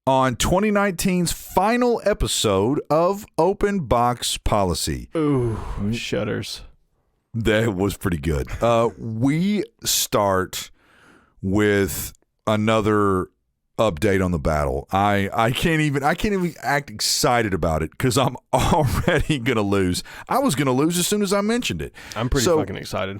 on 2019's final episode of Open Box Policy. Ooh, shudders. That was pretty good. We start with another update on the battle. I can't even act excited about it because I'm already gonna lose. I was gonna lose as soon as I mentioned it. I'm pretty fucking excited.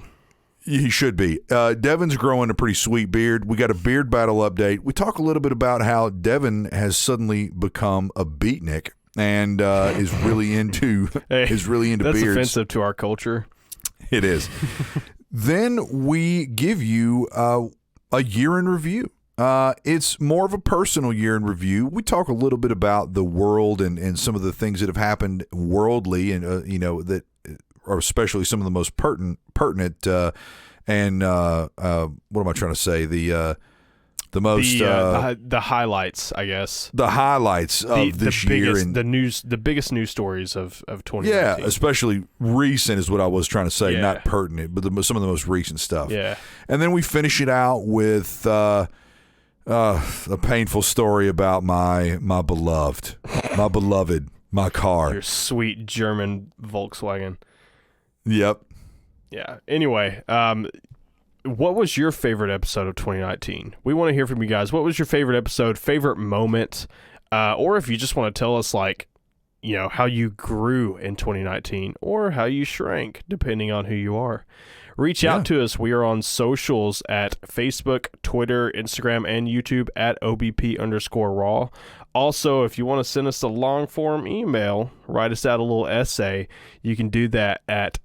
He should be. Devin's growing a pretty sweet beard. We got a beard battle update. We talk a little bit about how Devin has suddenly become a beatnik and is really into beards. That's offensive to our culture. It is. Then we give you a year in review. It's more of a personal year in review. We talk a little bit about the world and some of the things that have happened worldly and that are especially some of the most pertinent and what am I trying to say? The highlights, I guess. The highlights of this year and the biggest news stories of 2019. Yeah, especially recent is what I was trying to say, Yeah. not pertinent, but some of the most recent stuff. Yeah. And then we finish it out with a painful story about my beloved, my car. Your sweet German Volkswagen. Yep. Yeah. Anyway, what was your favorite episode of 2019? We want to hear from you guys. What was your favorite episode, favorite moment, or if you just want to tell us, how you grew in 2019 or how you shrank, depending on who you are. Reach out to us. We are on socials at Facebook, Twitter, Instagram, and YouTube at OBP_raw. Also, if you want to send us a long-form email, write us out a little essay, you can do that at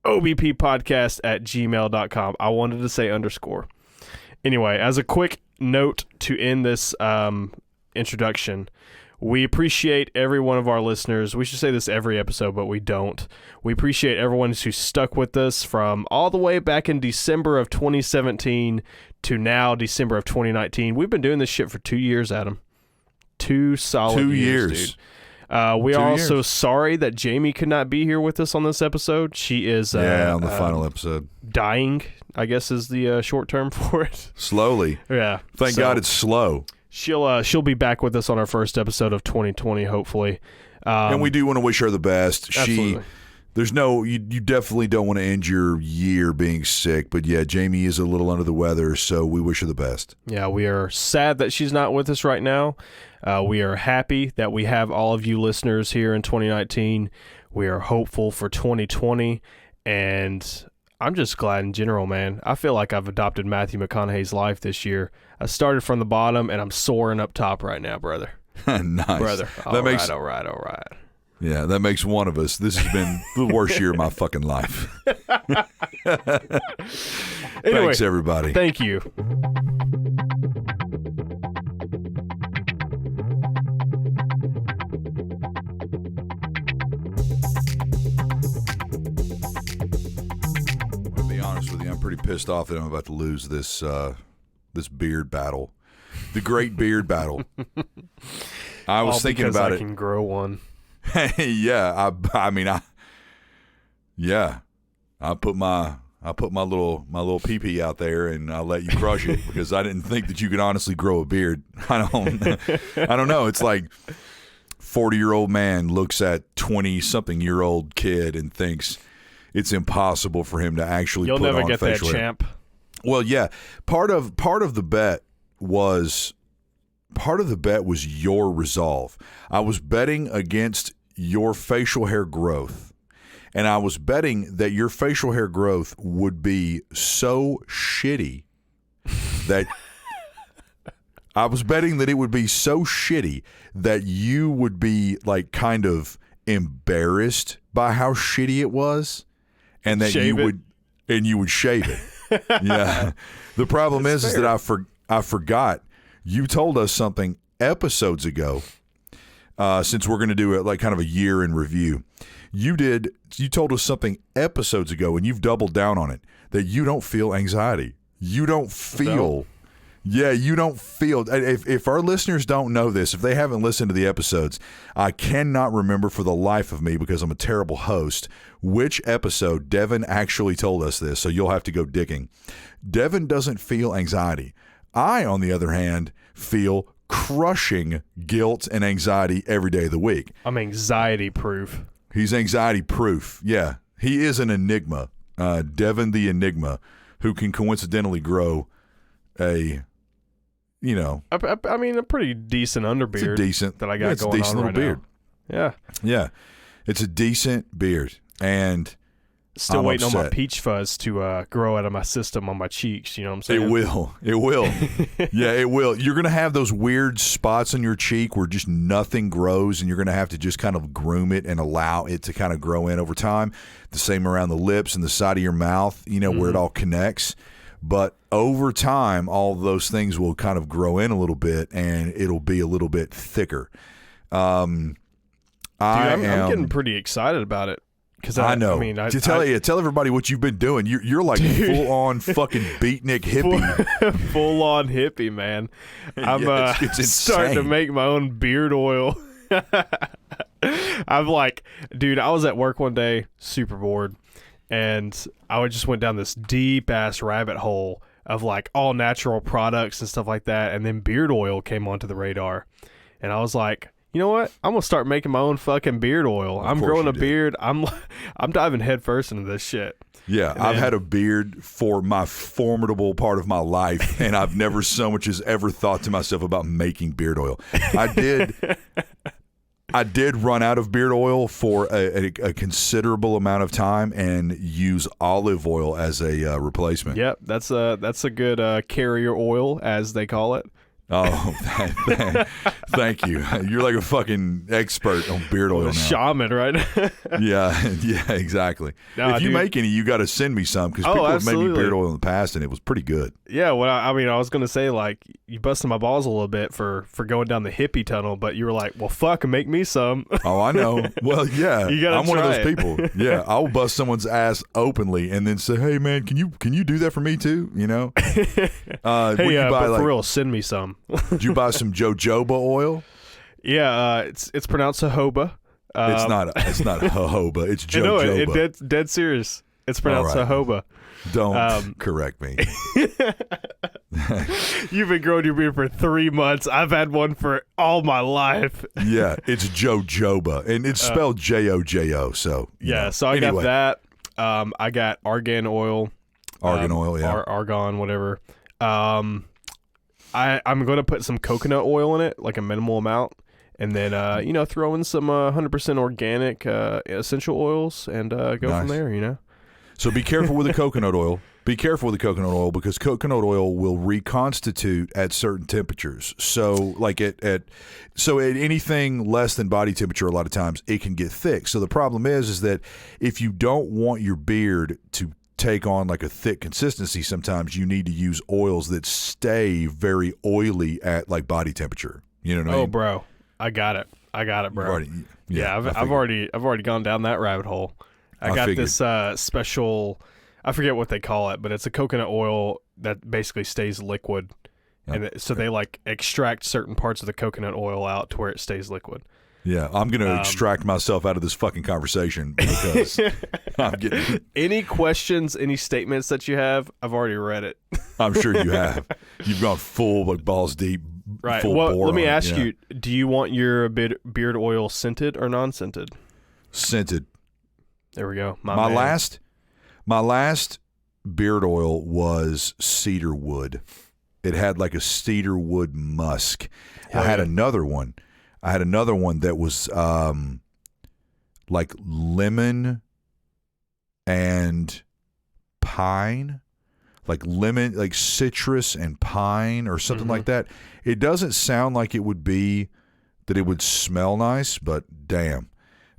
obppodcast@gmail.com. I wanted to say underscore. Anyway, as a quick note to end this introduction, we appreciate every one of our listeners. We should say this every episode, but we don't. We appreciate everyone who stuck with us from all the way back in December of 2017 to now, December of 2019. We've been doing this shit for 2 years, Adam. 2 solid 2 years, years. Dude. We are also 2 years. sorry that Jamie could not be here with us on this episode. She is on the final episode. Dying, I guess is the short term for it. Slowly. Yeah. Thank God it's slow. She'll be back with us on our first episode of 2020, hopefully. And we do want to wish her the best. Absolutely. You definitely don't want to end your year being sick, but yeah, Jamie is a little under the weather, so we wish her the best. Yeah, we are sad that she's not with us right now. We are happy that we have all of you listeners here in 2019. We are hopeful for 2020, and I'm just glad in general, man. I feel like I've adopted Matthew McConaughey's life this year. I started from the bottom, and I'm soaring up top right now, brother. Nice. Brother. All right. Yeah, that makes one of us. This has been the worst year of my fucking life. Anyway, thanks, everybody. Thank you. To be honest with you, I'm pretty pissed off that I'm about to lose this beard battle, the great beard battle. I was thinking about I can grow one. Yeah, I put my little pee-pee out there and I'll let you crush it because I didn't think that you could honestly grow a beard. I don't know. It's like 40-year-old man looks at 20-something-year-old kid and thinks it's impossible for him to actually You'll put on never get that, facial hair. champ. Well, yeah. Part of the bet was your resolve. I was betting against your facial hair growth, and I was betting that your facial hair growth would be so shitty that I was betting that it would be so shitty that you would be like kind of embarrassed by how shitty it was, and that you would shave it. Yeah. The problem is that I forgot. You told us something episodes ago, since we're going to do it like kind of a year in review. You told us something episodes ago, and you've doubled down on it, that you don't feel anxiety. You don't feel. Yeah, you don't feel. If our listeners don't know this, if they haven't listened to the episodes, I cannot remember for the life of me, because I'm a terrible host, which episode Devin actually told us this, so you'll have to go digging. Devin doesn't feel anxiety. I, on the other hand, feel crushing guilt and anxiety every day of the week. I'm anxiety proof. He's anxiety proof. Yeah. He is an enigma. Devin the Enigma, who can coincidentally grow a pretty decent underbeard that I got going on right now. It's a decent little beard. Yeah. Yeah. It's a decent beard. And still waiting on my peach fuzz to grow out of my system on my cheeks. You know what I'm saying? It will. Yeah, it will. You're going to have those weird spots on your cheek where just nothing grows, and you're going to have to just kind of groom it and allow it to kind of grow in over time. The same around the lips and the side of your mouth, where it all connects. But over time, all of those things will kind of grow in a little bit, and it'll be a little bit thicker. I'm getting pretty excited about it. I know. Tell everybody what you've been doing. You're like full on fucking beatnik hippie. Full on hippie, man. I'm it's starting to make my own beard oil. I'm like, dude, I was at work one day, super bored, and I just went down this deep ass rabbit hole of like all natural products and stuff like that, and then beard oil came onto the radar, and I was like, you know what? I'm gonna start making my own fucking beard oil. I'm growing a beard. I'm diving headfirst into this shit. Yeah, I've had a beard for my formidable part of my life, and I've never so much as ever thought to myself about making beard oil. I did run out of beard oil for a considerable amount of time and use olive oil as a replacement. Yep, that's a good carrier oil, as they call it. Oh, thank you. You're like a fucking expert on beard oil now. Shaman, right? Yeah, exactly. Nah, if you make any, you got to send me some, because people have made me beard oil in the past, and it was pretty good. Yeah, well, I was going to say, like, you busted my balls a little bit for going down the hippie tunnel, but you were like, well, fuck, make me some. Oh, I know. Well, yeah, I'm one of those people. Yeah, I'll bust someone's ass openly and then say, hey, man, can you do that for me too? But for real, send me some. Did you buy some jojoba oil? Yeah, it's pronounced jojoba. It's not jojoba. It's jojoba. No, it's dead serious. It's pronounced jojoba. Don't correct me. You've been growing your beard for 3 months. I've had one for all my life. Yeah, it's jojoba, and it's spelled Jojo. So so I got that. I got argan oil. Argan oil, yeah. Argon, whatever. I'm going to put some coconut oil in it, like a minimal amount, and then throw in some 100% organic essential oils, and go from there. So be careful with the coconut oil. Be careful with the coconut oil, because coconut oil will reconstitute at certain temperatures. So like at anything less than body temperature, a lot of times it can get thick. So the problem is that if you don't want your beard to take on like a thick consistency, sometimes you need to use oils that stay very oily at like body temperature. You know what I mean? Oh, bro, I got it, bro. I've already gone down that rabbit hole. I got this special, I forget what they call it, but it's a coconut oil that basically stays liquid. And so they like extract certain parts of the coconut oil out to where it stays liquid. Yeah, I'm going to extract myself out of this fucking conversation, because I'm getting... Any questions, any statements that you have, I've already read it. I'm sure you have. You've gone full, like, balls deep. Right. Well, let me ask you, do you want your beard oil scented or non-scented? Scented. There we go. My last beard oil was cedar wood. It had like a cedar wood musk. I had another one that was like lemon and pine, like citrus and pine or something like that. It doesn't sound like it would be that it would smell nice, but damn,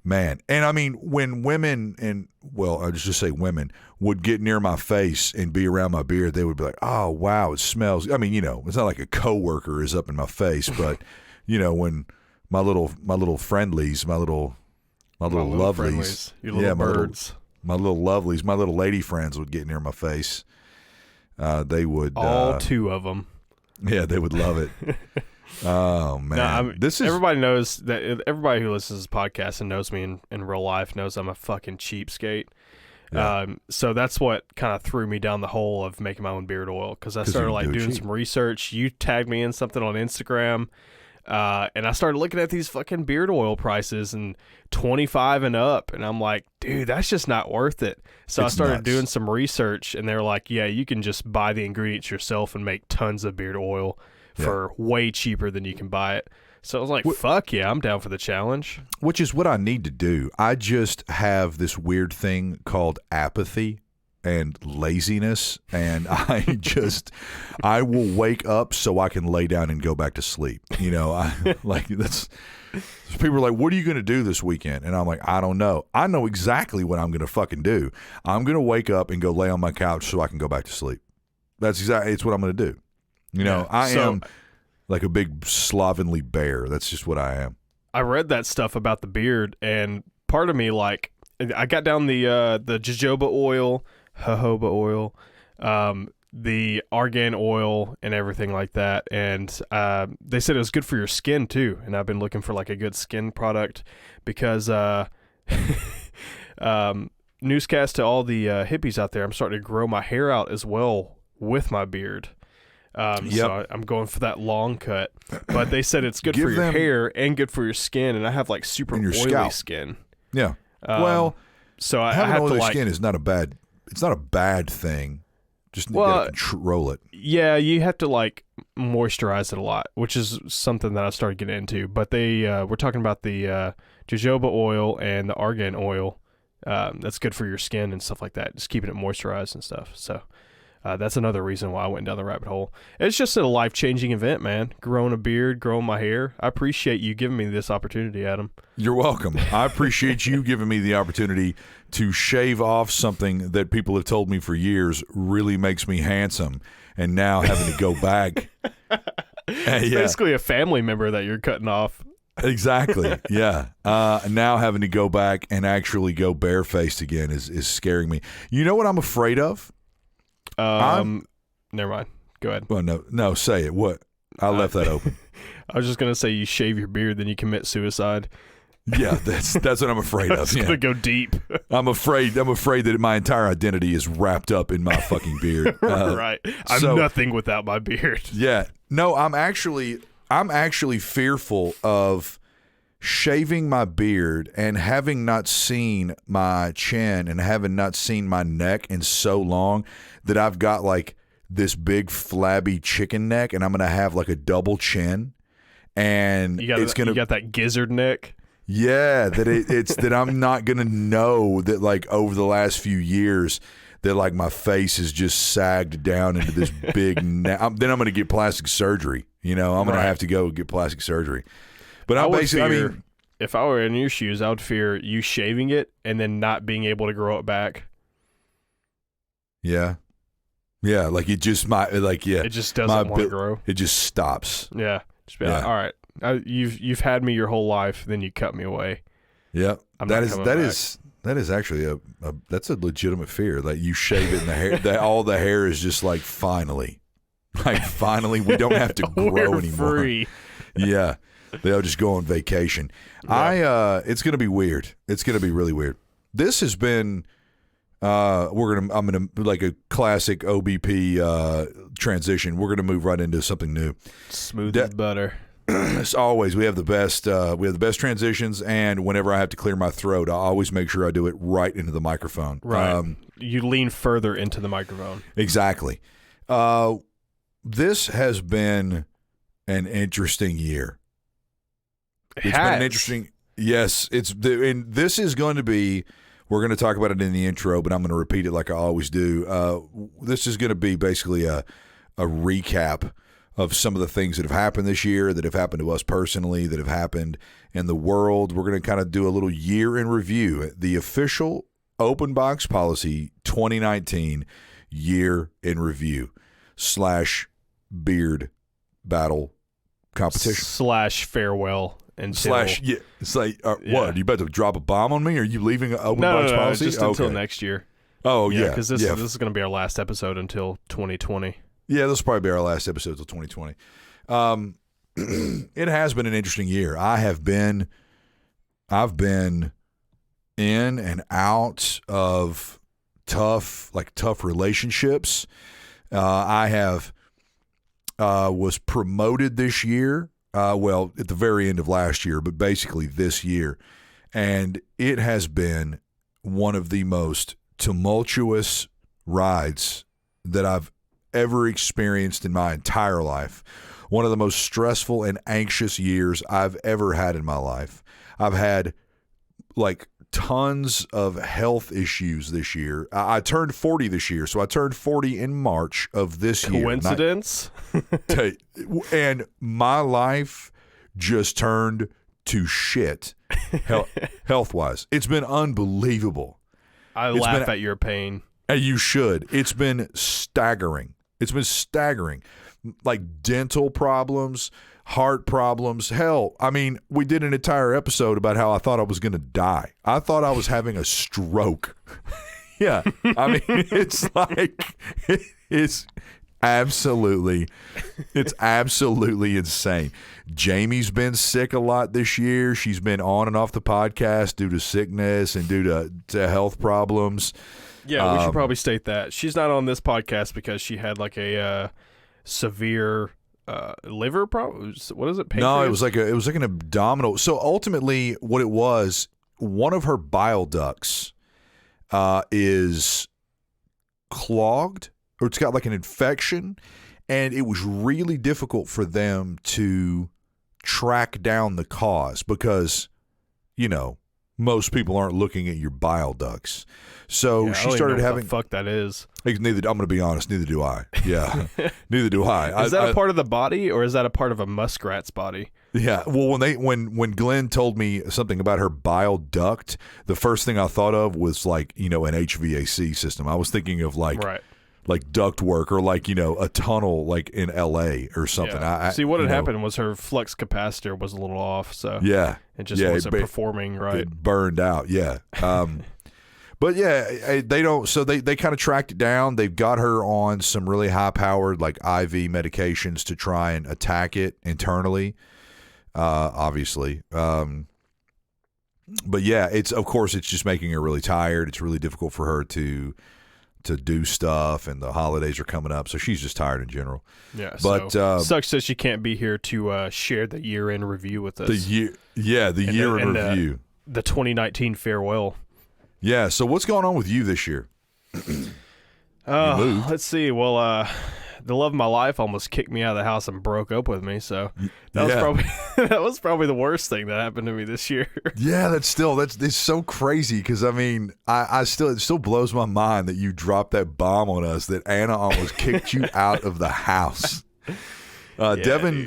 man. And I mean, when women I'll just say women would get near my face and be around my beard, they would be like, oh, wow, it smells. I mean, it's not like a coworker is up in my face, but when my little friendlies, my little lovelies, your little birds, my little lovelies, my little lady friends would get near my face. They would all two of them. Yeah, they would love it. Oh man, everybody knows that. Everybody who listens to this podcast and knows me in real life knows I'm a fucking cheapskate. Yeah. So that's what kind of threw me down the hole of making my own beard oil, because I 'Cause you started can like do it doing cheap. some research. You tagged me in something on Instagram, and I started looking at these fucking beard oil prices and 25 and up, and I'm like, dude, that's just not worth it. So It's I started nuts. doing some research, and they're like, yeah, you can just buy the ingredients yourself and make tons of beard oil for way cheaper than you can buy it. So I was like, fuck yeah, I'm down for the challenge. Which is what I need to do. I just have this weird thing called apathy and laziness, and I will wake up so I can lay down and go back to sleep. You know, I like that's people are like, "What are you going to do this weekend?" And I'm like, "I don't know. I know exactly what I'm going to fucking do. I'm going to wake up and go lay on my couch so I can go back to sleep. That's exactly it's what I'm going to do. You know, I am like a big slovenly bear. That's just what I am. I read that stuff about the beard, and part of me, like, I got down the jojoba oil, jojoba oil, the argan oil, and everything like that. And they said it was good for your skin too. And I've been looking for like a good skin product because newscast to all the hippies out there, I'm starting to grow my hair out as well with my beard. So I'm going for that long cut, but they said it's good for your hair and good for your skin, and I have like super oily skin. Yeah. Well, so I having have oily to like skin is not a bad. It's not a bad thing. Just you gotta control it. Yeah, you have to like moisturize it a lot, which is something that I started getting into. But they we're talking about the jojoba oil and the argan oil. That's good for your skin and stuff like that. Just keeping it moisturized and stuff. So. That's another reason why I went down the rabbit hole. It's just a life-changing event, man. Growing a beard, growing my hair. I appreciate you giving me this opportunity, Adam. You're welcome. I appreciate you giving me the opportunity to shave off something that people have told me for years really makes me handsome, and now having to go back. It's basically a family member that you're cutting off. Exactly. Yeah. Now having to go back and actually go barefaced again is scaring me. You know what I'm afraid of? Never mind. Go ahead. Well, no, say it. What? I left that open. I was just gonna say you shave your beard, then you commit suicide. Yeah, that's what I'm afraid of. It's gonna go deep. I'm afraid that my entire identity is wrapped up in my fucking beard. Right. I'm nothing without my beard. Yeah. No, I'm actually fearful of shaving my beard and having not seen my chin and having not seen my neck in so long that I've got like this big flabby chicken neck and I'm gonna have like a double chin, and you got that gizzard neck. Yeah, that it's that I'm not gonna know that like over the last few years that like my face is just sagged down into this big neck. Then I'm gonna get plastic surgery. You know, I'm gonna have to go get plastic surgery. But if I were in your shoes, I would fear you shaving it and then not being able to grow it back. Yeah, like it just it just doesn't want to grow. It just stops. Yeah, just be like, all right, you've had me your whole life, then you cut me away. Yeah, that is actually that's a legitimate fear. That you shave it and the hair, that all the hair is just like finally we don't have to grow We're anymore. Free. Yeah. They'll just go on vacation. Yeah. It's going to be weird. It's going to be really weird. This has been I'm going to like a classic OBP transition. We're going to move right into something new. Smooth as butter. As always, we have the best transitions, and whenever I have to clear my throat, I always make sure I do it right into the microphone. Right. You lean further into the microphone. Exactly. This has been an interesting year. It's been an interesting. Yes, and this is going to be. We're going to talk about it in the intro, but I'm going to repeat it like I always do. This is going to be basically a recap of some of the things that have happened this year, that have happened to us personally, that have happened in the world. We're going to kind of do a little year in review. The official Open Box Policy 2019 year in review / beard battle competition / farewell. And it's like what? You about to drop a bomb on me? Are you leaving an open box policy? Just until next year. Oh yeah, because this is going to be our last episode until 2020. Yeah, this will probably be our last episode until 2020. It has been an interesting year. I've been in and out of tough relationships. I have was promoted this year. Well, at the very end of last year, but basically this year. And it has been one of the most tumultuous rides that I've ever experienced in my entire life. One of the most stressful and anxious years I've ever had in my life. I've had like tons of health issues this year. I turned 40 this year, so I turned 40 in March of this year. Coincidence? And my life just turned to shit health-wise. It's been unbelievable. I laugh at your pain. You should. It's been staggering. Like dental problems, heart problems. Hell, I mean, we did an entire episode about how I thought I was going to die. I thought I was having a stroke. Yeah. I mean, it's like, it's absolutely insane. Jamie's been sick a lot this year. She's been on and off the podcast due to sickness and due to health problems. Yeah, we should probably state that. She's not on this podcast because she had like a severe liver problem. What is it? Pancreas? No, it was like an abdominal. So ultimately what it was, one of her bile ducts is clogged, or it's got like an infection, and it was really difficult for them to track down the cause because, you know, most people aren't looking at your bile ducts. So she started having. What the fuck that is? I'm going to be honest. Neither do I. Yeah, neither do I. Is that a part of the body, or is that a part of a muskrat's body? Yeah. Well, when Glenn told me something about her bile duct, the first thing I thought of was like, you know, an HVAC system. I was thinking of like duct work, or like, you know, a tunnel like in LA or something. Yeah. See, what had happened was her flux capacitor was a little off, so it just wasn't performing right. It burned out. Yeah. But yeah, they don't. So they kind of tracked it down. They've got her on some really high powered like IV medications to try and attack it internally. Obviously. But yeah, it's just making her really tired. It's really difficult for her to do stuff, and the holidays are coming up, so she's just tired in general. Yeah, but sucks that she can't be here to share the year-end review with us. The year-end review. The 2019 farewell. Yeah, so what's going on with you this year? Let's see. Well, the love of my life almost kicked me out of the house and broke up with me, so that was probably the worst thing that happened to me this year. Yeah, it's so crazy because I mean, it still blows my mind that you dropped that bomb on us, that Anna almost kicked you out of the house. Devin,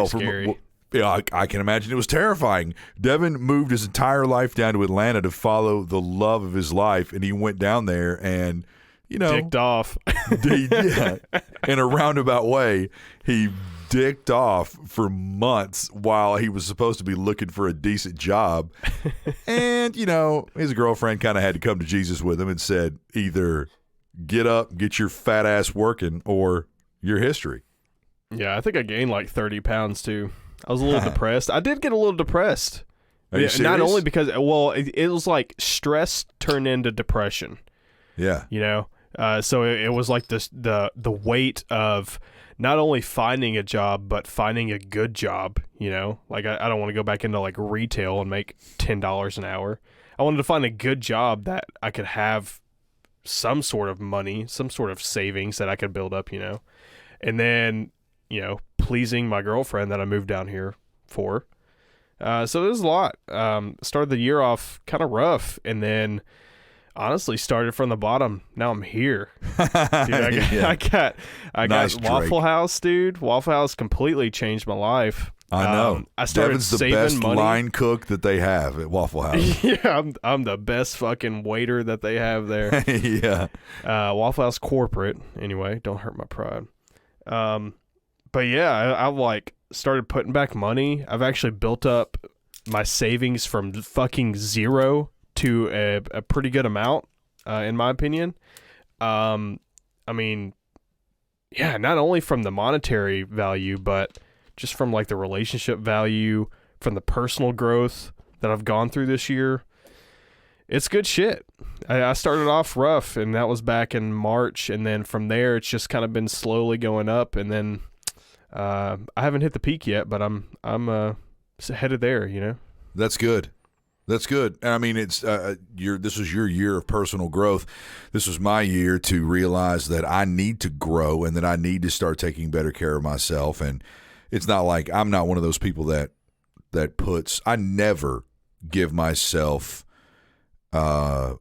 scary. I can imagine it was terrifying. Devin moved his entire life down to Atlanta to follow the love of his life, and he went down there and, you know, dicked off. In a roundabout way, he dicked off for months while he was supposed to be looking for a decent job. And, you know, his girlfriend kind of had to come to Jesus with him and said, either get up, get your fat ass working, or your history. Yeah, I think I gained like 30 pounds too. I was a little depressed. I did get a little depressed. Are you serious? Not only because, it was like stress turned into depression. Yeah. You know? So it was like the weight of not only finding a job, but finding a good job, you know? Like, I don't want to go back into like retail and make $10 an hour. I wanted to find a good job that I could have some sort of money, some sort of savings that I could build up, you know? And then, you know, pleasing my girlfriend that I moved down here for. So it was a lot. Started the year off kind of rough, and then honestly started from the bottom. Now I'm here. Dude, I got nice Waffle House, dude. Waffle House completely changed my life. I know. I started Devin's the saving best money. line cook that they have at Waffle House. Yeah, I'm the best fucking waiter that they have there. Yeah. Waffle House corporate. Anyway, don't hurt my pride. But yeah, I've like started putting back money. I've actually built up my savings from fucking zero to a pretty good amount, in my opinion. I mean, yeah, not only from the monetary value, but just from like the relationship value, from the personal growth that I've gone through this year. It's good shit. I started off rough, and that was back in March, and then from there, it's just kind of been slowly going up, and then I haven't hit the peak yet, but I'm headed there, you know? That's good. That's good. And I mean, it's this was your year of personal growth. This was my year to realize that I need to grow and that I need to start taking better care of myself. And it's not like I'm not one of those people that puts. I never give myself what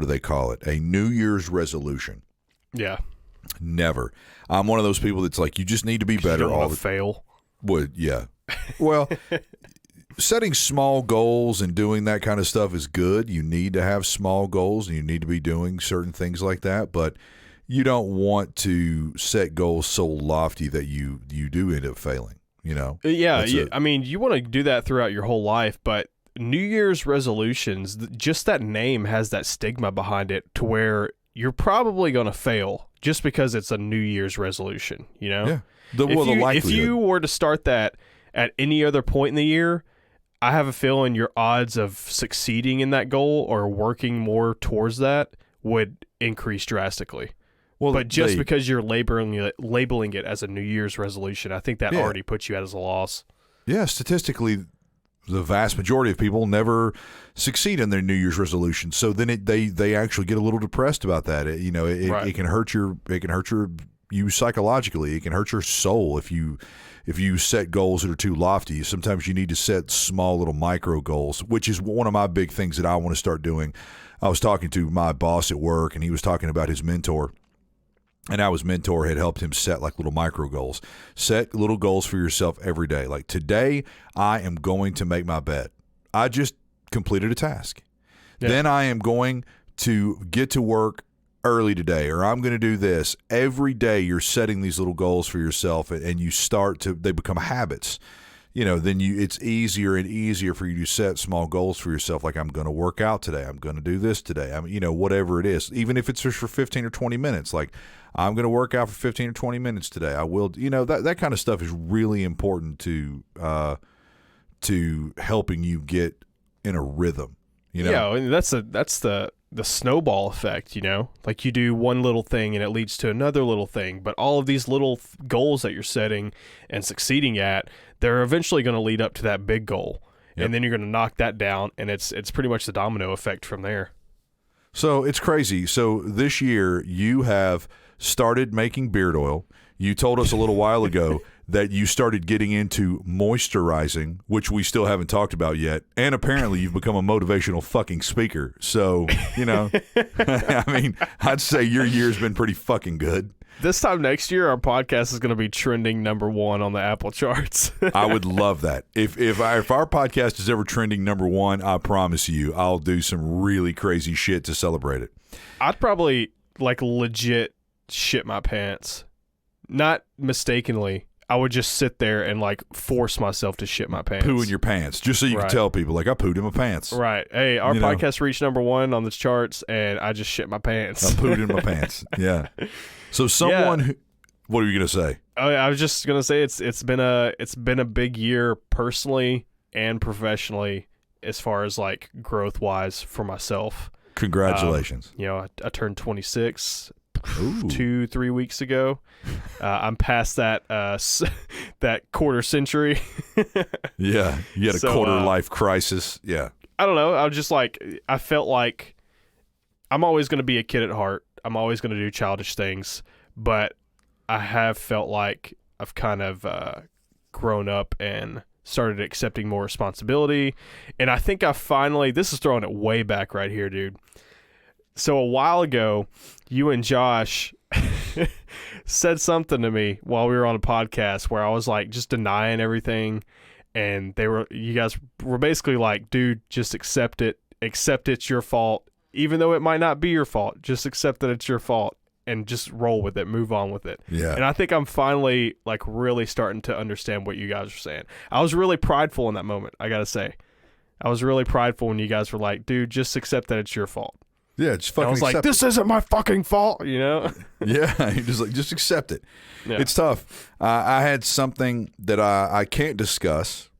do they call it? A New Year's resolution. Yeah. Never. I'm one of those people that's like, you just need to be better. You don't want to fail. Would yeah. Well. Setting small goals and doing that kind of stuff is good. You need to have small goals and you need to be doing certain things like that, but you don't want to set goals so lofty that you do end up failing, you know? Yeah, I mean, you want to do that throughout your whole life, but New Year's resolutions, just that name has that stigma behind it to where you're probably going to fail just because it's a New Year's resolution, you know? Yeah. The likelihood. If you were to start that at any other point in the year, I have a feeling your odds of succeeding in that goal or working more towards that would increase drastically. Well, but just because you're labeling it as a New Year's resolution, I think that already puts you as a loss. Yeah, statistically, the vast majority of people never succeed in their New Year's resolution. So then they actually get a little depressed about that. It can hurt you psychologically. It can hurt your soul if you set goals that are too lofty. Sometimes you need to set small little micro goals, which is one of my big things that I want to start doing. I was talking to my boss at work, and he was talking about his mentor. And how his mentor had helped him set like little micro goals. Set little goals for yourself every day. Like, today, I am going to make my bed. I just completed a task. Yeah. Then I am going to get to work early today, or I'm going to do this. Every day you're setting these little goals for yourself, and you they become habits. You know, then it's easier and easier for you to set small goals for yourself. Like, I'm going to work out today. I'm going to do this today. Whatever it is, even if it's just for 15 or 20 minutes, like, I'm going to work out for 15 or 20 minutes today. I will, that kind of stuff is really important to helping you get in a rhythm, Yeah, and that's the snowball effect, like you do one little thing and it leads to another little thing, but all of these little goals that you're setting and succeeding at, they're eventually going to lead up to that big goal. Yep. And then you're going to knock that down, and it's pretty much the domino effect from there. So it's crazy. So this year you have started making beard oil. You told us a little while ago that you started getting into moisturizing, which we still haven't talked about yet. And apparently you've become a motivational fucking speaker. So, I mean, I'd say your year's been pretty fucking good. This time next year, our podcast is going to be trending #1 on the Apple charts. I would love that. If our podcast is ever trending #1, I promise you, I'll do some really crazy shit to celebrate it. I'd probably legit shit my pants. Not mistakenly. I would just sit there and force myself to shit my pants. Poo in your pants, just so you can tell people, I pooed in my pants. Right. Hey, our podcast reached #1 on the charts, and I just shit my pants. I pooed in my pants. Yeah. So who, what are you gonna say? Oh, I was just gonna say it's been a big year personally and professionally as far as growth wise for myself. Congratulations. I turned 26. 2-3 weeks ago. I'm past that that quarter century. Yeah, you had a quarter life crisis. Yeah, I don't know. I was just I felt like I'm always going to be a kid at heart. I'm always going to do childish things, but I have felt like I've kind of grown up and started accepting more responsibility. And I think I finally, this is throwing it way back right here, dude. So a while ago, you and Josh said something to me while we were on a podcast where I was just denying everything, and you guys were basically like, dude, just accept it. Accept it's your fault, even though it might not be your fault. Just accept that it's your fault and just roll with it, move on with it. Yeah. And I think I'm finally really starting to understand what you guys are saying. I was really prideful in that moment, I gotta say. I was really prideful when you guys were like, dude, just accept that it's your fault. Yeah, just fucking. I was like, this isn't my fucking fault, Yeah, just accept it. Yeah. It's tough. I had something that I can't discuss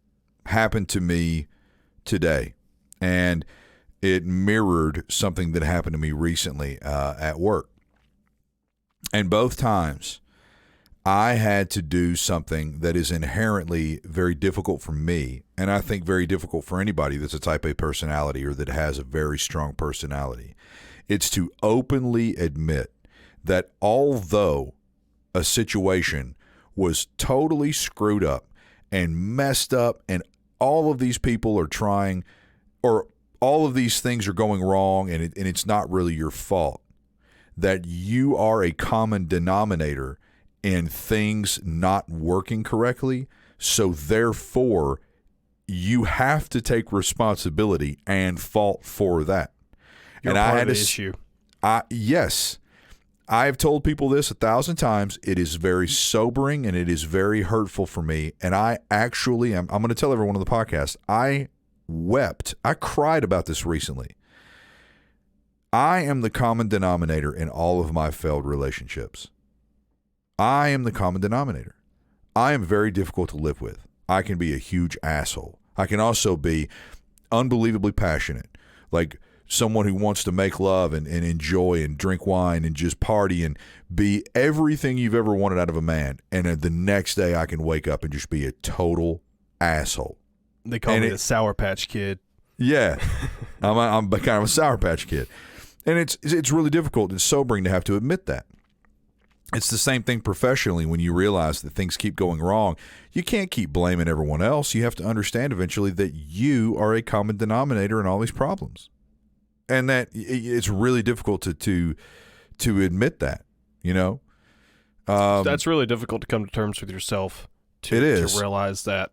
happen to me today, and it mirrored something that happened to me recently at work. And both times, I had to do something that is inherently very difficult for me, and I think very difficult for anybody that's a type A personality or that has a very strong personality. It's to openly admit that although a situation was totally screwed up and messed up, and all of these people are trying, or all of these things are going wrong, and it's not really your fault, that you are a common denominator in things not working correctly. So therefore, you have to take responsibility and fault for that. You're and part I of had the to, issue. Yes. I've told people this 1,000 times. It is very sobering and it is very hurtful for me. And I actually am, I'm going to tell everyone on the podcast, I wept. I cried about this recently. I am the common denominator in all of my failed relationships. I am the common denominator. I am very difficult to live with. I can be a huge asshole. I can also be unbelievably passionate, like someone who wants to make love and enjoy and drink wine and just party and be everything you've ever wanted out of a man. And the next day I can wake up and just be a total asshole. They call me the Sour Patch Kid. Yeah. I'm kind of a Sour Patch Kid. And it's really difficult and sobering to have to admit that. It's the same thing professionally when you realize that things keep going wrong. You can't keep blaming everyone else. You have to understand eventually that you are a common denominator in all these problems. And that it's really difficult to admit that, you know? That's really difficult to come to terms with yourself. It is. To realize that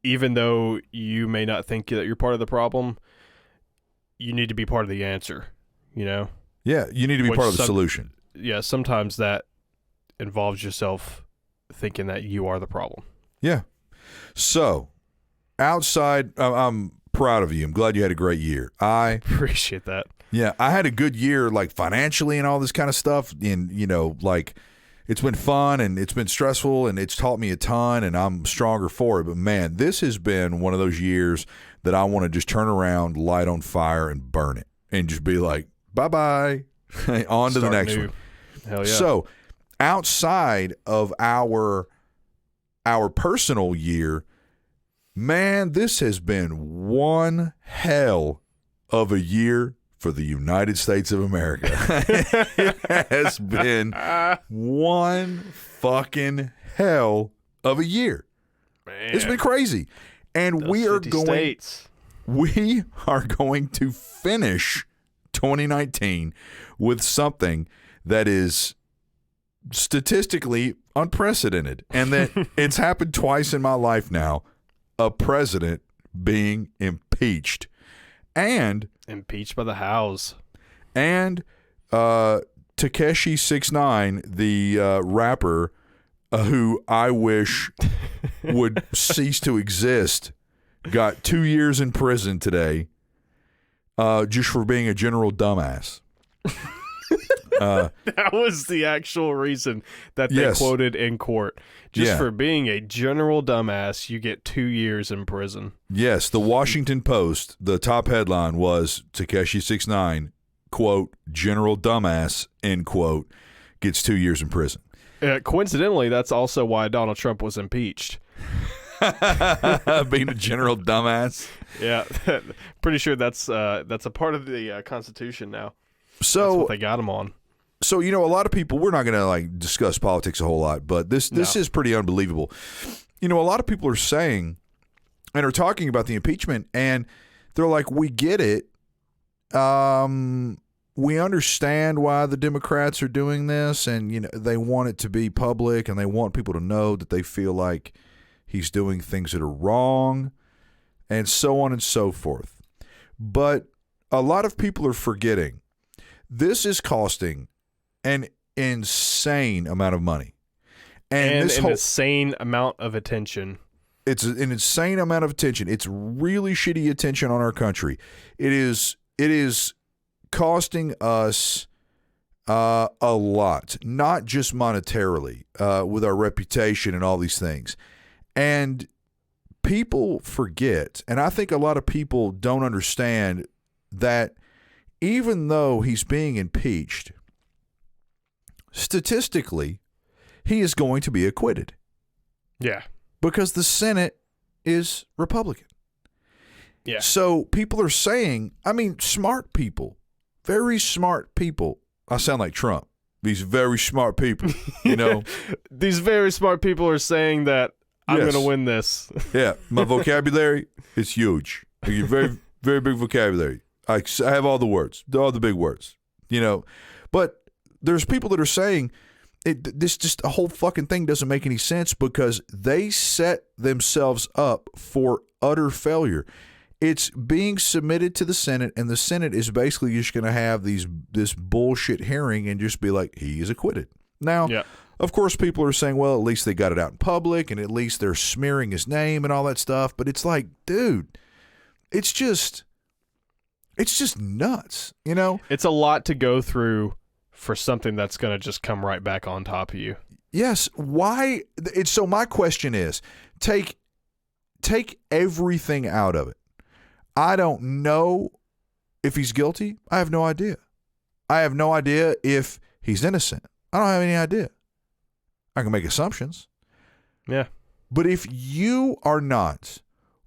even though you may not think that you're part of the problem, you need to be part of the answer, you know? Yeah, you need to be part of the solution. Yeah, sometimes that involves yourself thinking that you are the problem. Yeah. So, outside, I'm proud of you. I'm glad you had a great year. I appreciate that. Yeah, I had a good year, like financially and all this kind of stuff. And, you know, like it's been fun and it's been stressful and it's taught me a ton and I'm stronger for it. But, man, this has been one of those years that I want to just turn around, light on fire, and burn it and just be like, bye-bye, on to the next one. Hell yeah. So, outside of our personal year, man, this has been one hell of a year for the United States of America. It has been one fucking hell of a year. Man. It's been crazy. And we are going to finish 2019 with something that is statistically unprecedented, and that it's happened twice in my life now, a president being impeached. And impeached by the House. And Tekashi 6ix9ine, the rapper who I wish would cease to exist, got 2 years in prison today just for being a general dumbass. That was the actual reason that they quoted in court. Just for being a general dumbass, you get 2 years in prison. Yes, the Washington Post, the top headline was Tekashi 6ix9ine, quote, general dumbass, end quote, gets 2 years in prison. Coincidentally, that's also why Donald Trump was impeached. Being a general dumbass. Yeah, pretty sure that's a part of the Constitution now. So that's what they got him on. So, you know, a lot of people, we're not going to like discuss politics a whole lot, but this is pretty unbelievable. You know, a lot of people are saying and are talking about the impeachment, and they're like, we get it. We understand why the Democrats are doing this, and, you know, they want it to be public and they want people to know that they feel like he's doing things that are wrong, and so on and so forth. But a lot of people are forgetting this is costing an insane amount of money. And an insane amount of attention. It's an insane amount of attention. It's really shitty attention on our country. It is costing us a lot, not just monetarily, with our reputation and all these things. And people forget, and I think a lot of people don't understand that even though he's being impeached, statistically, he is going to be acquitted. Yeah. Because the Senate is Republican. Yeah. So people are saying, I mean, smart people, very smart people. I sound like Trump. These very smart people, you know. These very smart people are saying that I'm going to win this. Yeah. My vocabulary is huge. I get very, very big vocabulary. I have all the words, all the big words, you know. But there's people that are saying this just a whole fucking thing doesn't make any sense because they set themselves up for utter failure. It's being submitted to the Senate, and the Senate is basically just going to have this bullshit hearing and just be like, he is acquitted. Now, of course, people are saying, well, at least they got it out in public, and at least they're smearing his name and all that stuff. But it's like, dude, it's just nuts, you know? It's a lot to go through for something that's going to just come right back on top of you. Yes. Why? So my question is, take everything out of it. I don't know if he's guilty. I have no idea. I have no idea if he's innocent. I don't have any idea. I can make assumptions. Yeah. But if you are not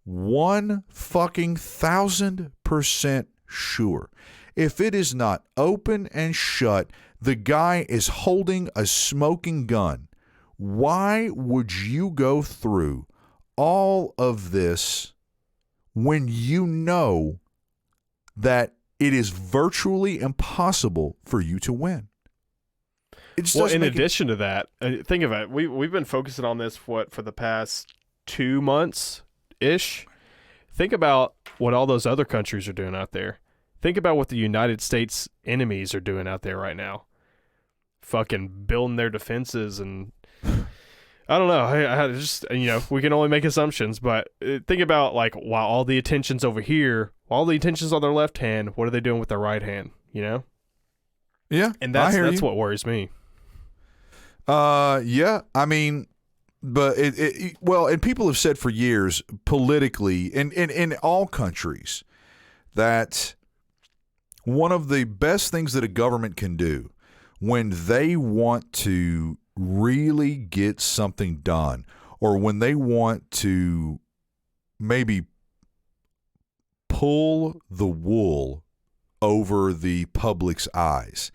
1,000% sure, if it is not open and shut, the guy is holding a smoking gun, why would you go through all of this when you know that it is virtually impossible for you to win? Well, in addition to that, think of it. We've been focusing on this for the past 2 months-ish. Think about what all those other countries are doing out there. Think about what the United States enemies are doing out there right now. Fucking building their defenses and... I don't know. I just, you know, we can only make assumptions, but think about, like, while all the attention's over here, while all the attention's on their left hand, what are they doing with their right hand, you know? Yeah, and that's what worries me. Yeah, I mean, but well, and people have said for years politically in all countries that one of the best things that a government can do when they want to really get something done, or when they want to maybe pull the wool over the public's eyes,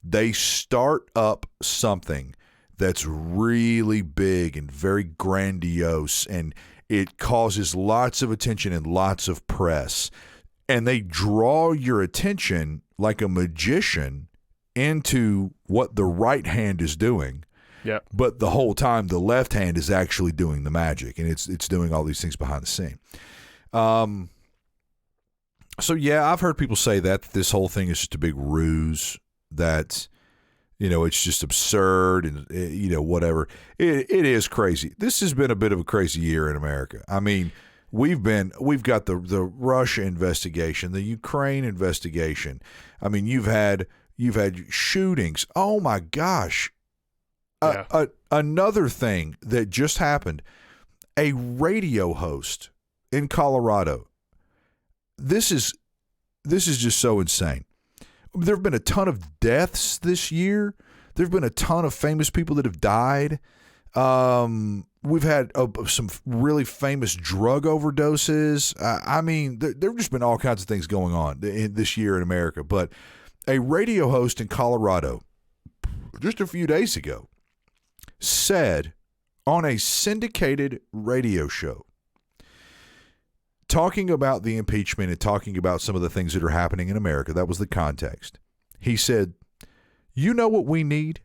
they start up something that's really big and very grandiose, and it causes lots of attention and lots of press, and they draw your attention like a magician into what the right hand is doing. Yeah. But the whole time the left hand is actually doing the magic, and it's doing all these things behind the scene. So yeah, I've heard people say that this whole thing is just a big ruse, that, you know, it's just absurd and, you know, whatever. It is crazy. This has been a bit of a crazy year in America. I mean, we've got the Russia investigation, the Ukraine investigation. I mean, you've had shootings. Oh my gosh. Yeah. Another thing that just happened, a radio host in Colorado. This is just so insane. There have been a ton of deaths this year. There have been a ton of famous people that have died. We've had some really famous drug overdoses. I mean, there have just been all kinds of things going on this year in America. But a radio host in Colorado just a few days ago said on a syndicated radio show, talking about the impeachment and talking about some of the things that are happening in America, that was the context. He said, you know what we need?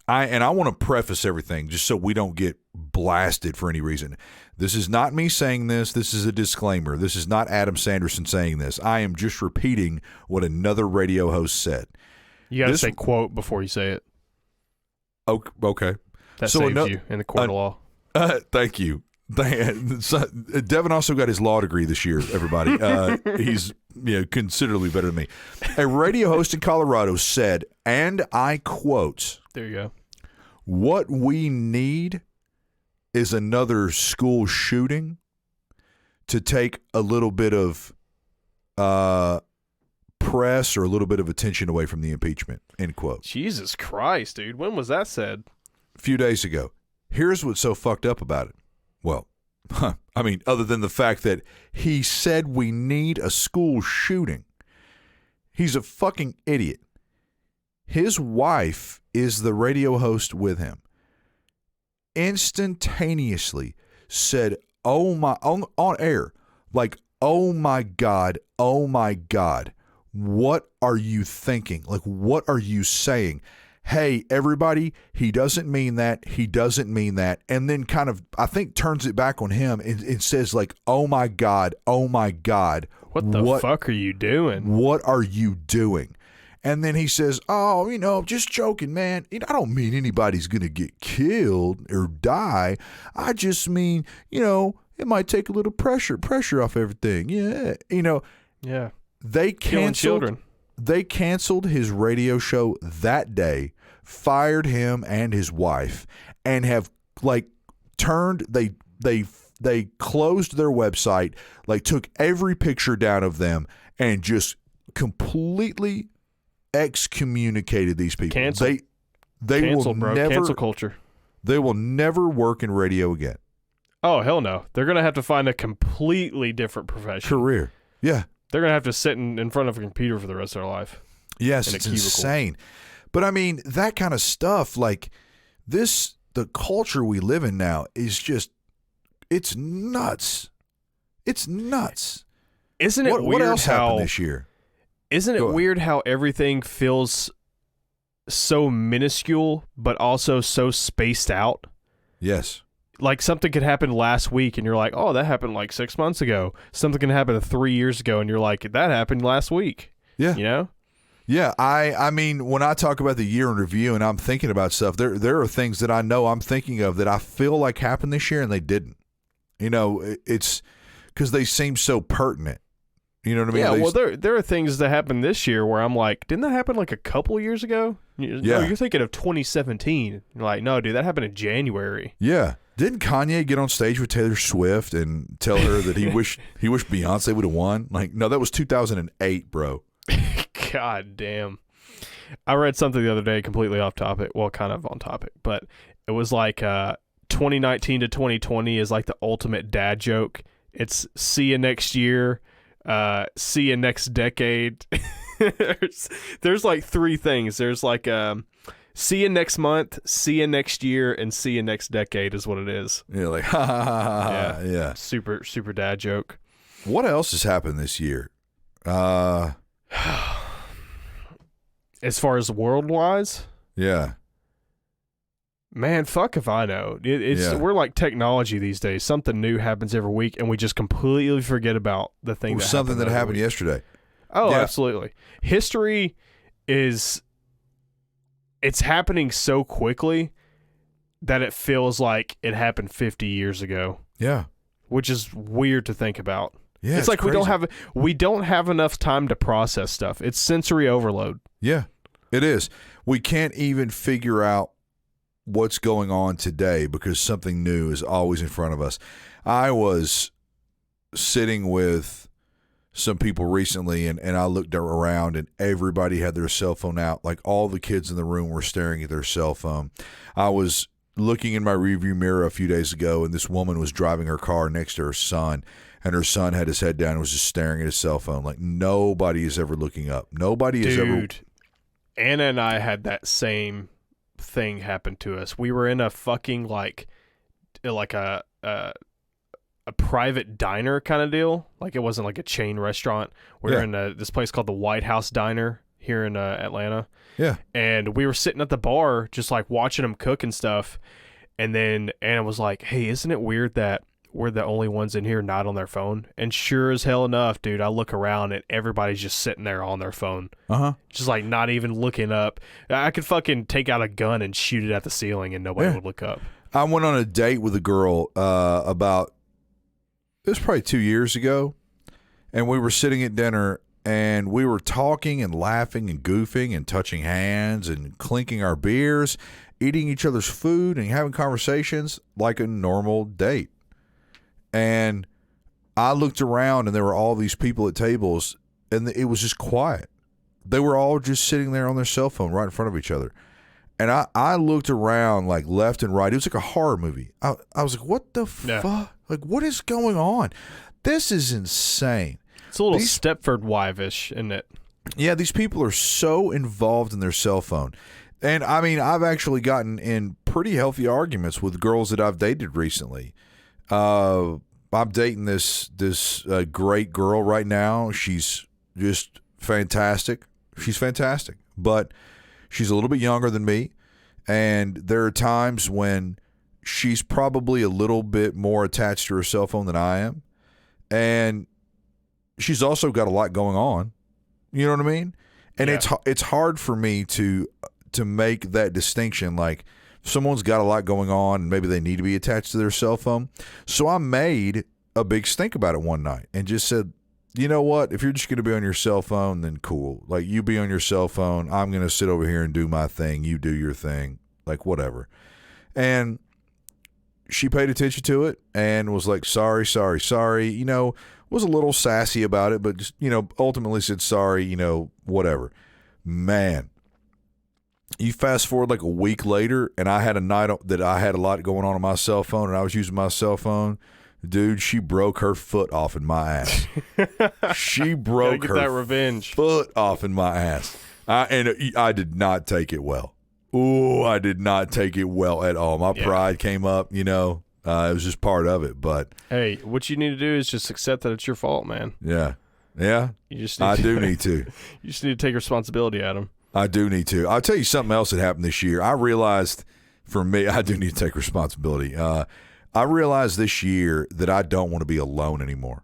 I want to preface everything just so we don't get blasted for any reason. This is not me saying this. This is a disclaimer. This is not Adam Sanderson saying this. I am just repeating what another radio host said. You got to say quote before you say it. Okay. That saves you in the court of law. Thank you. Devin also got his law degree this year, everybody. He's considerably better than me. A radio host in Colorado said, and I quote, there you go, what we need is another school shooting to take a little bit of press or a little bit of attention away from the impeachment, end quote. Jesus Christ, dude. When was that said? A few days ago. Here's what's so fucked up about it. Well, I mean, other than the fact that he said we need a school shooting. He's a fucking idiot. His wife is the radio host with him. Instantaneously said, oh my, on air, like, oh my God, what are you thinking? Like, what are you saying? Hey, everybody, he doesn't mean that. He doesn't mean that. And then kind of, I think, turns it back on him and says, like, oh my God. What the fuck are you doing? What are you doing? And then he says, oh, just joking, man. I don't mean anybody's going to get killed or die. I just mean, it might take a little pressure off everything. Yeah. Yeah. They Killing canceled children. They canceled his radio show that day, fired him and his wife, and have turned they closed their website, took every picture down of them and just completely excommunicated these people. Cancel. They Cancel, will bro. never Cancel culture. They will never work in radio again. Oh, hell no. They're going to have to find a completely different profession. Career. Yeah. They're going to have to sit in front of a computer for the rest of their life. Yes, it's insane. But I mean, that kind of stuff, the culture we live in now is just, it's nuts. It's nuts. Isn't it weird what else happened this year? Isn't it weird how everything feels so minuscule, but also so spaced out? Yes. Like something could happen last week and you're like, oh, that happened 6 months ago. Something can happen 3 years ago and you're like, that happened last week. Yeah. Yeah. I mean, when I talk about the year in review and I'm thinking about stuff, there are things that I know I'm thinking of that I feel like happened this year and they didn't. It's because they seem so pertinent. You know what I mean? Yeah, well, there are things that happened this year where I'm like, didn't that happen a couple years ago? Yeah. No, you're thinking of 2017. You're like, no, dude, that happened in January. Yeah. Didn't Kanye get on stage with Taylor Swift and tell her that he wished Beyonce would have won? No, that was 2008, bro. God damn. I read something the other day completely off topic. Well, kind of on topic, but it was 2019 to 2020 is the ultimate dad joke. It's see you next year, see you next decade. there's three things. There's see you next month, see you next year, and see you next decade is what it is. Yeah, ha ha ha ha. Yeah. Super, super dad joke. What else has happened this year? As far as world-wise? Yeah. Man, fuck if I know. We're like technology these days. Something new happens every week, and we just completely forget about the thing something that happened yesterday. Oh, yeah. Absolutely. History is... It's happening so quickly that it feels like it happened 50 years ago. Yeah. Which is weird to think about. Yeah, it's crazy. we don't have enough time to process stuff. It's sensory overload. Yeah, it is. We can't even figure out what's going on today because something new is always in front of us. I was sitting with some people recently and I looked around and everybody had their cell phone out. All the kids in the room were staring at their cell phone. I was looking in my rearview mirror a few days ago and this woman was driving her car next to her son and her son had his head down and was just staring at his cell phone. Nobody is ever looking up. Nobody is ever... Dude, Anna and I had that same thing happen to us. We were in a fucking a private diner kind of deal. It wasn't a chain restaurant. We were in this place called the White House Diner here in Atlanta. Yeah. And we were sitting at the bar just watching them cook and stuff. And then Anna was like, hey, isn't it weird that we're the only ones in here not on their phone? And sure as hell enough, dude, I look around and everybody's just sitting there on their phone. Uh-huh. Just not even looking up. I could fucking take out a gun and shoot it at the ceiling and nobody would look up. I went on a date with a girl it was probably 2 years ago, and we were sitting at dinner, and we were talking and laughing and goofing and touching hands and clinking our beers, eating each other's food and having conversations like a normal date. And I looked around, and there were all these people at tables, and it was just quiet. They were all just sitting there on their cell phone right in front of each other. And I looked around like left and right. It was like a horror movie. I was like, what the fuck? Like, what is going on? This is insane. It's a little Stepford Wife-ish, isn't it? Yeah, these people are so involved in their cell phone. And, I mean, I've actually gotten in pretty healthy arguments with girls that I've dated recently. I'm dating this great girl right now. She's just fantastic. She's fantastic. But she's a little bit younger than me. And there are times when she's probably a little bit more attached to her cell phone than I am. And she's also got a lot going on. You know what I mean? And it's hard for me to make that distinction. Like, if someone's got a lot going on and maybe they need to be attached to their cell phone. So I made a big stink about it one night and just said, you know what? If you're just going to be on your cell phone, then cool. Like, you be on your cell phone. I'm going to sit over here and do my thing. You do your thing. Like, whatever. And she paid attention to it and was like, sorry. You know, was a little sassy about it, but just, you know, ultimately said sorry, you know, whatever. Man, you fast forward like a week later, and I had a night that I had a lot going on my cell phone, and I was using my cell phone. Dude, she broke her foot off in my ass. She broke her that revenge. Foot off in my ass. I did not take it well. Ooh, I did not take it well at all. My pride came up, you know. It was just part of it. But hey, what you need to do is just accept that it's your fault, man. Yeah. You just do need to. You just need to take responsibility, Adam. I do need to. I'll tell you something else that happened this year. I realized, for me, I do need to take responsibility. I realized this year that I don't want to be alone anymore.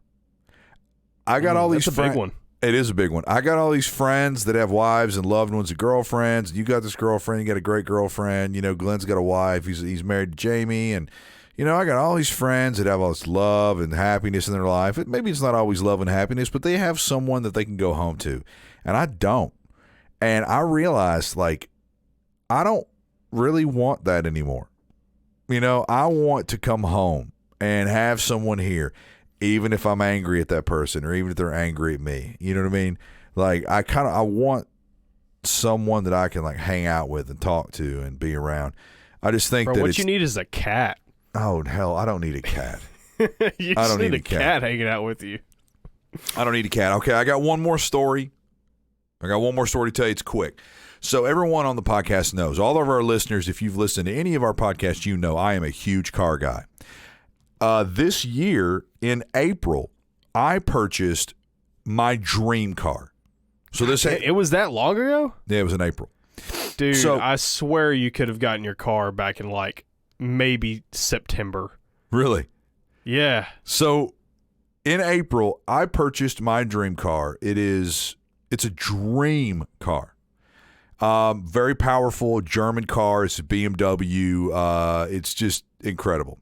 I got all these. That's a big one. It is a big one. I got all these friends that have wives and loved ones and girlfriends. You got this girlfriend. You got a great girlfriend. You know, Glenn's got a wife. He's married to Jamie, and you know, I got all these friends that have all this love and happiness in their life. Maybe it's not always love and happiness, but they have someone that they can go home to, and I don't. And I realized, like, I don't really want that anymore. You know, I want to come home and have someone here, even if I'm angry at that person or even if they're angry at me. You know what I mean? Like, I want someone that I can, like, hang out with and talk to and be around. I just think that what you need is a cat. Oh, hell, I don't need a cat. You just need a cat hanging out with you. I don't need a cat. Okay, I got one more story. To tell you. It's quick. So everyone on the podcast knows, all of our listeners, if you've listened to any of our podcasts, you know I am a huge car guy. This year, in April, I purchased my dream car. So it was that long ago? Yeah, it was in April. Dude, so, I swear you could have gotten your car back in, like, maybe September. Really? Yeah. So in April, I purchased my dream car. It's a dream car. Very powerful German car. It's a BMW. It's just incredible.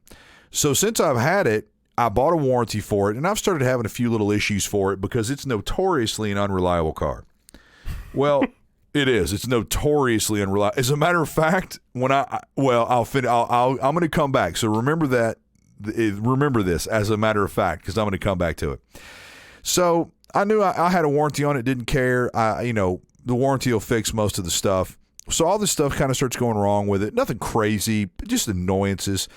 So since I've had it, I bought a warranty for it, and I've started having a few little issues for it because it's notoriously an unreliable car. Well, it is. It's notoriously unreliable. As a matter of fact, I'm going to come back. So remember that. Remember this as a matter of fact, because I'm going to come back to it. So I knew I had a warranty on it. Didn't care. The warranty will fix most of the stuff. So all this stuff kind of starts going wrong with it. Nothing crazy, but just annoyances.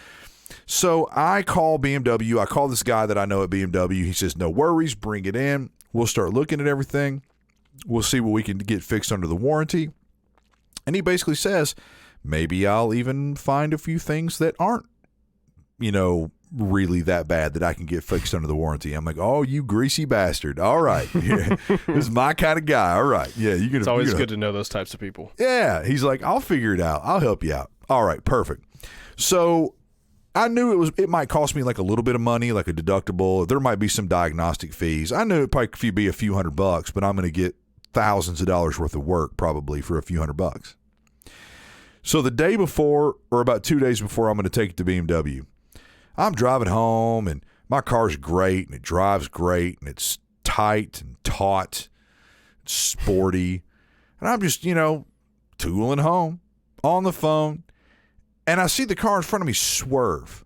So I call BMW. I call this guy that I know at BMW. He says, no worries, bring it in. We'll start looking at everything. We'll see what we can get fixed under the warranty. And he basically says, maybe I'll even find a few things that aren't, really that bad that I can get fixed under the warranty. I'm like, oh, you greasy bastard. All right. Yeah. This is my kind of guy. All right. Yeah. It's always good to know those types of people. Yeah. He's like, I'll figure it out. I'll help you out. All right. Perfect. So I knew it might cost me like a little bit of money, like a deductible. There might be some diagnostic fees. I knew it probably could be a few $100, but I'm going to get thousands of dollars worth of work probably for a few $100. So the day before, or about 2 days before, I'm going to take it to BMW. I'm driving home, and my car's great, and it drives great, and it's tight and taut, it's sporty. And I'm just, tooling home on the phone, and I see the car in front of me swerve.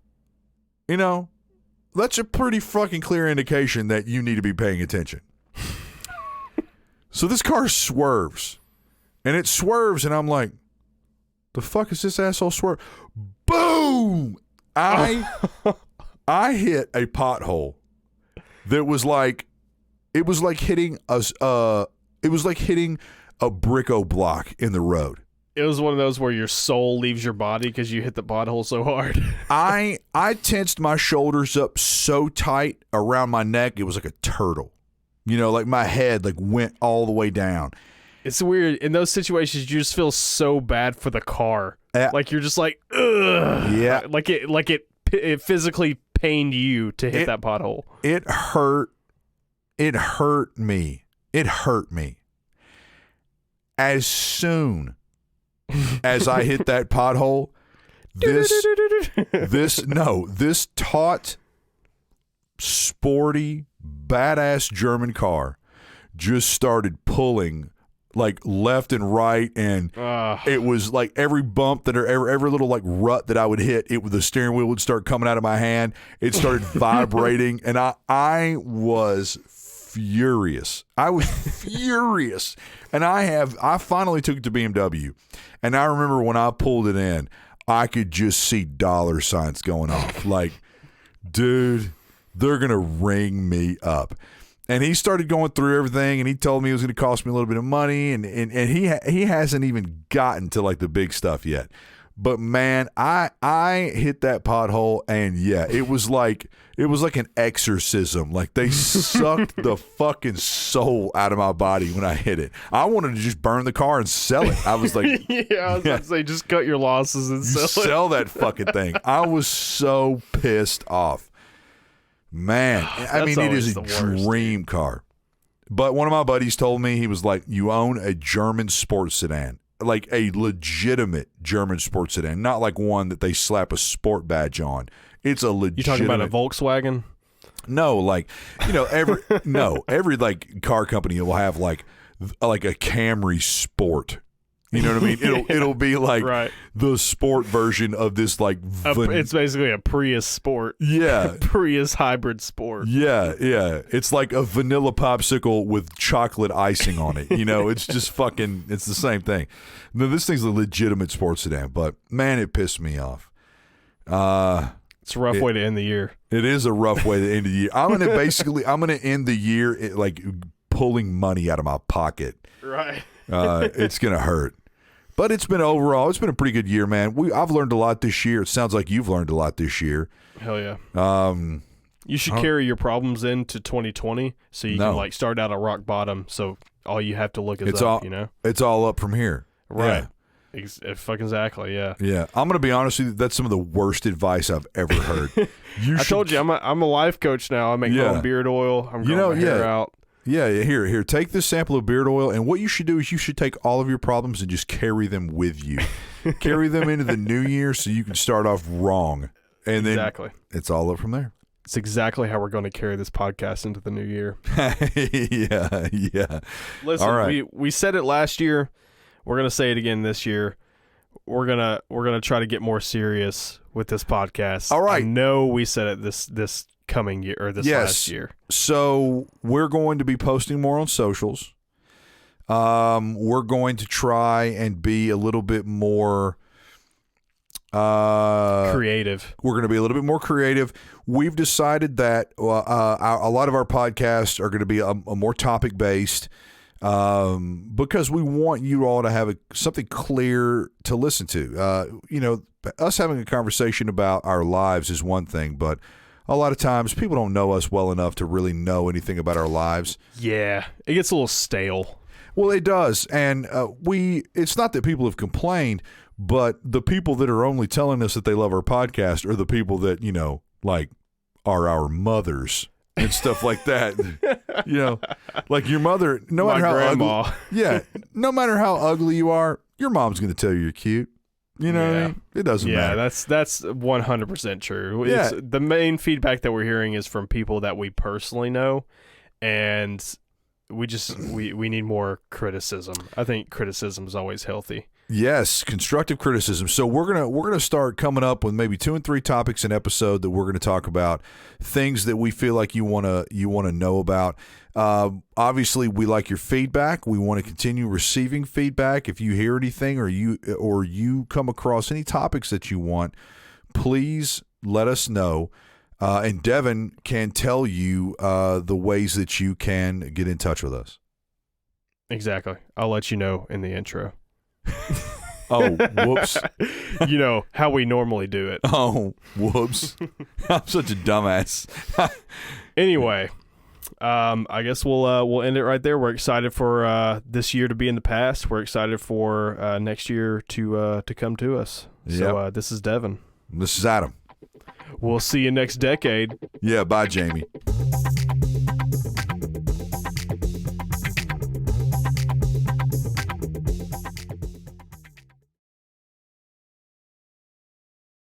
That's a pretty fucking clear indication that you need to be paying attention. So this car swerves. And it swerves, and I'm like, the fuck is this asshole swerve? Boom! I hit a pothole that was like, it was like hitting a bricko block in the road. It was one of those where your soul leaves your body because you hit the pothole so hard. I tensed my shoulders up so tight around my neck, it was like a turtle. You know, like my head like went all the way down. It's weird. In those situations, you just feel so bad for the car. Like you're just like, ugh. Yeah. Like it physically pained you to hit that pothole. It hurt. It hurt me. It hurt me. As soon as I hit that pothole, this taut, sporty, badass German car just started pulling like left and right, and it was like every bump that every little like rut that I would hit, the steering wheel would start coming out of my hand. It started vibrating, and I was furious. I was furious, and I finally took it to BMW, and I remember when I pulled it in, I could just see dollar signs going off. Like, dude, they're gonna ring me up. And he started going through everything, and he told me it was going to cost me a little bit of money, and he hasn't even gotten to like the big stuff yet. But man, I hit that pothole, and yeah, it was like an exorcism. Like they sucked the fucking soul out of my body when I hit it. I wanted to just burn the car and sell it. I was like, I was about to say, just cut your losses and sell that fucking thing. I was so pissed off. Man, I mean, it is a dream car. But one of my buddies told me, he was like, you own a German sports sedan, like a legitimate German sports sedan, not like one that they slap a sport badge on. It's a legitimate. You talking about a Volkswagen? No, like, you know, every like car company will have like a Camry Sport. You know what I mean? It'll be like the sport version of this like it's basically a Prius Sport. Yeah. Prius hybrid sport. Yeah. It's like a vanilla popsicle with chocolate icing on it. You know, it's just fucking, it's the same thing. No, this thing's a legitimate sports sedan, but man, it pissed me off. It's a rough way to end the year. It is a rough way to end the year. I'm gonna end the year like pulling money out of my pocket. Right. It's gonna hurt, but it's been a pretty good year, man. I've learned a lot this year. It sounds like you've learned a lot this year. Hell yeah. You should carry your problems into 2020 so you can like start out at rock bottom. So all you have to look is up. You know, it's all up from here. Right. Yeah. Fucking exactly. Yeah. Yeah. I'm gonna be honest with you. That's some of the worst advice I've ever heard. I told you I'm a life coach now. I make my own beard oil. I'm growing my hair out. Yeah, here. Take this sample of beard oil, and what you should do is you should take all of your problems and just carry them with you. Carry them into the new year so you can start off wrong. And then it's all up from there. It's exactly how we're going to carry this podcast into the new year. Yeah. Listen, all right. we said it last year. We're going to say it again this year. We're gonna try to get more serious with this podcast. All right. I know we said it this coming year or this last year. So we're going to be posting more on socials. We're going to try and be a little bit more creative. We're going to be a little bit more creative. We've decided that a lot of our podcasts are going to be a more topic based. Because we want you all to have something clear to listen to. You know, us having a conversation about our lives is one thing, but a lot of times people don't know us well enough to really know anything about our lives. Yeah, it gets a little stale. Well, it does, and it's not that people have complained, but the people that are only telling us that they love our podcast are the people that, you know, like are our mothers and stuff like that. You know, like your mother, no matter how ugly, no matter how ugly you are, your mom's going to tell you you're cute. You know what I mean? It doesn't matter. Yeah, that's 100% true. Yeah. The main feedback that we're hearing is from people that we personally know, and we need more criticism. I think criticism is always healthy. Yes, constructive criticism. So we're gonna start coming up with maybe 2 and 3 topics an episode that we're gonna talk about, things that we feel like you wanna know about. Obviously, we like your feedback. We want to continue receiving feedback. If you hear anything or you come across any topics that you want, please let us know. And Devin can tell you the ways that you can get in touch with us. Exactly. I'll let you know in the intro. Oh, whoops. You know how we normally do it. Oh, whoops. I'm such a dumbass. Anyway, I guess we'll end it right there. We're excited for this year to be in the past. We're excited for next year to come to us. So this is Devin. This is Adam. We'll see you next decade. Yeah, bye, Jamie.